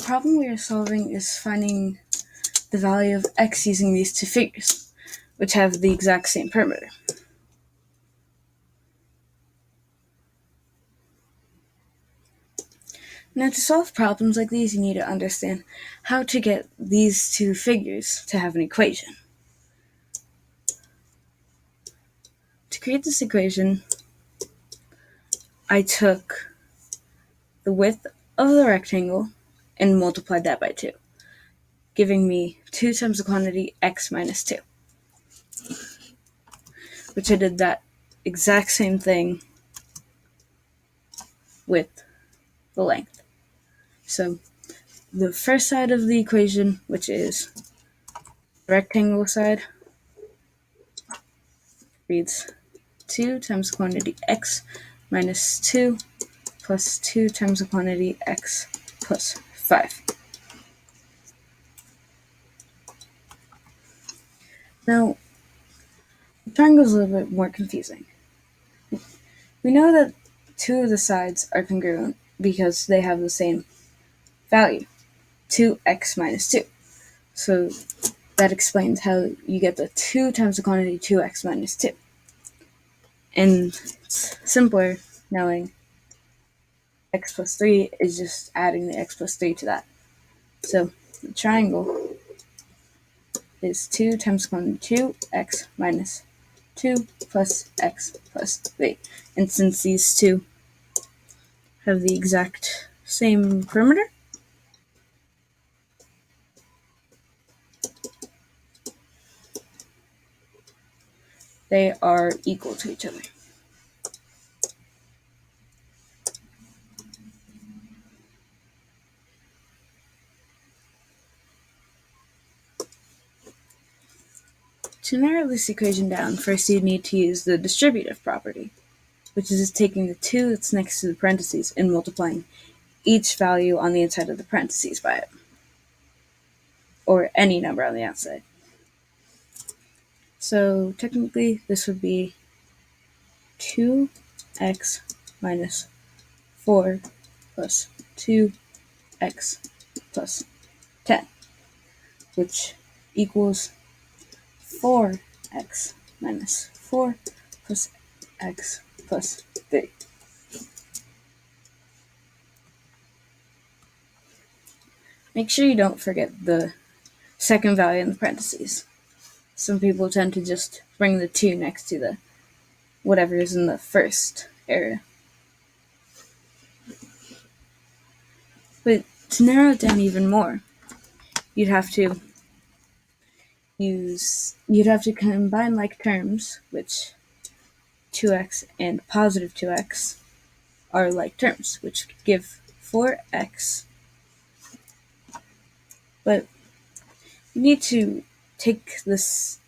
problem we are solving is finding the value of x using these two figures, which have the exact same perimeter. Now, to solve problems like these, you need to understand how to get these two figures to have an equation. To create this equation, I took the width of the rectangle and multiplied that by 2, giving me 2 times the quantity x minus 2, which I did that exact same thing with the length. So the first side of the equation, which is the rectangle side, reads 2 times the quantity x minus 2 plus 2 times the quantity x plus 5. Now, the triangle is a little bit more confusing. We know that 2 of the sides are congruent because they have the same value, 2x minus 2. So that explains how you get the 2 times the quantity 2x minus 2. And it's simpler knowing x plus 3 is just adding the x plus 3 to that. So the triangle is 2 times the quantity 2x minus 2 plus x plus 3. And since these two have the exact same perimeter, they are equal to each other. To narrow this equation down, first you need to use the distributive property, which is just taking the 2 that's next to the parentheses and multiplying each value on the inside of the parentheses by it, or any number on the outside. So technically this would be 2x minus 4 plus 2x plus 10, which equals 4x minus 4 plus x plus 3. Make sure you don't forget the second value in the parentheses. Some people tend to just bring the 2 next to the whatever is in the first area. But to narrow it down even more, you'd have to combine like terms, which 2x and positive 2x are like terms, which give 4x. But you need to take this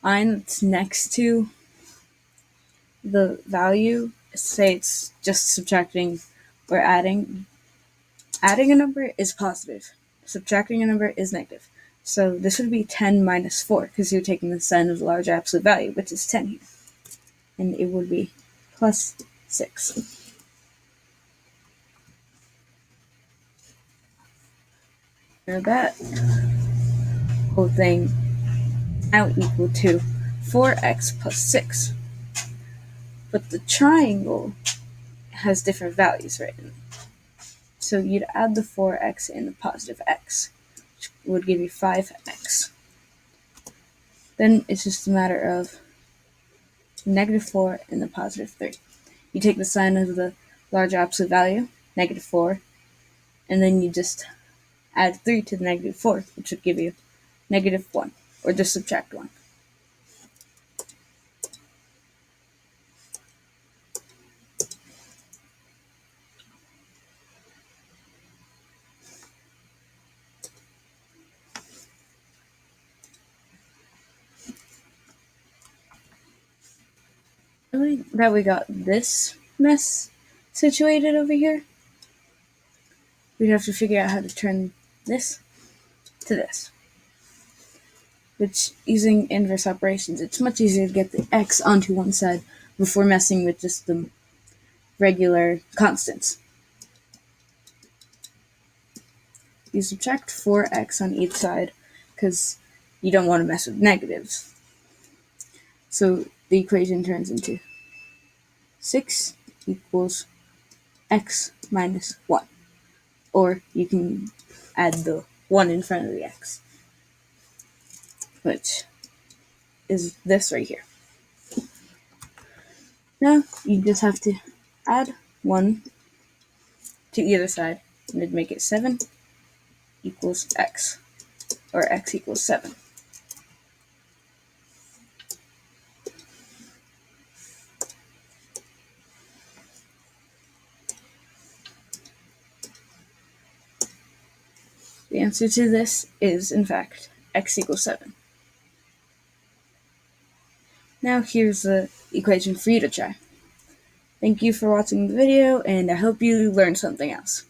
line that's next to the value, say it's just subtracting or adding. Adding a number is positive, subtracting a number is negative. So this would be 10 minus 4, because you're taking the sign of the large absolute value, which is 10 here. And it would be plus 6. Now that whole thing now equal to 4x plus 6. But the triangle has different values written. So you'd add the 4x and the positive x, which would give you 5x. Then it's just a matter of negative 4 and the positive 3. You take the sign of the large absolute value, negative 4, and then you just add 3 to the negative 4, which would give you negative 1, or just subtract 1. That we got this mess situated over here, we'd have to figure out how to turn this to this. Which, using inverse operations, it's much easier to get the x onto one side before messing with just the regular constants. you subtract 4x on each side because you don't want to mess with negatives. So the equation turns into 6 equals x minus 1. Or you can add the 1 in front of the x, which is this right here. Now you just have to add 1 to either side, and it'd make it 7 equals x, or x equals 7. The answer to this is, in fact, x equals 7. Now here's the equation for you to try. Thank you for watching the video, and I hope you learned something else.